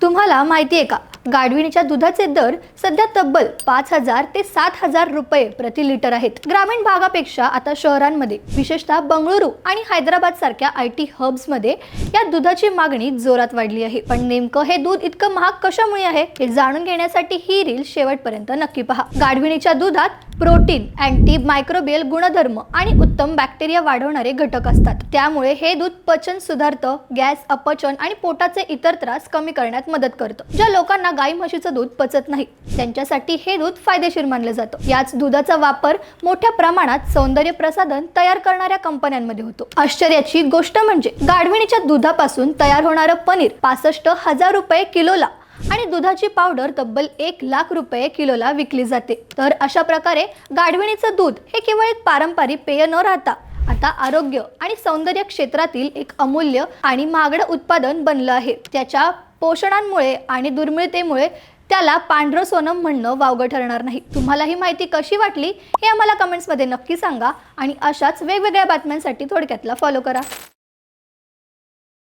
तुम्हाला माहिती आहे का, गाढविणीच्या दुधाचे दर सध्या तब्बल 5,000 ते 7,000 रुपये प्रति लिटर आहेत. ग्रामीण भागापेक्षा आता शहरांमध्ये, विशेषतः बंगळुरू आणि हैदराबाद सारख्या IT हब्स मध्ये या दुधाची मागणी जोरात वाढली आहे. पण नेमकं हे दूध इतकं महाग कशामुळे आहे हे जाणून घेण्यासाठी ही रील शेवटपर्यंत नक्की पहा. गाढविणीच्या दुधात प्रोटीन, अँटी मायक्रोबियल गुणधर्म आणि उत्तम बॅक्टेरिया वाढवणारे घटक असतात. त्यामुळे हे दूध पचन सुधारतं, गॅस, अपचन आणि पोटाचे इतर त्रास कमी करण्यात मदत करतं. ज्या लोकांना गाई म्हशीचं दूध पचत नाही त्यांच्यासाठी हे दूध फायदेशीर मानलं जातं. याच दुधाचा वापर मोठ्या प्रमाणात सौंदर्य प्रसाधन तयार करणाऱ्या कंपन्यांमध्ये होतो. आश्चर्याची गोष्ट म्हणजे गाढविणीच्या दुधापासून तयार होणारं पनीर 65,000 रुपये किलोला आणि दुधाची पावडर तब्बल 1,00,000 रुपये किलोला विकली जाते. तर अशा प्रकारे गाढविणीचं दूध हे केवळ एक पारंपरिक पेय न राहता आता आरोग्य आणि सौंदर्य क्षेत्रातील एक अमूल्य आणि महागडं उत्पादन बनलं आहे. त्याच्या पोषणांमुळे आणि दुर्मिळतेमुळे त्याला पांढरं सोनं म्हणणं वावगं ठरणार नाही. तुम्हाला ही माहिती कशी वाटली हे आम्हाला कमेंट्समध्ये नक्की सांगा आणि अशाच वेगवेगळ्या बातम्यांसाठी थोडक्यातला फॉलो करा.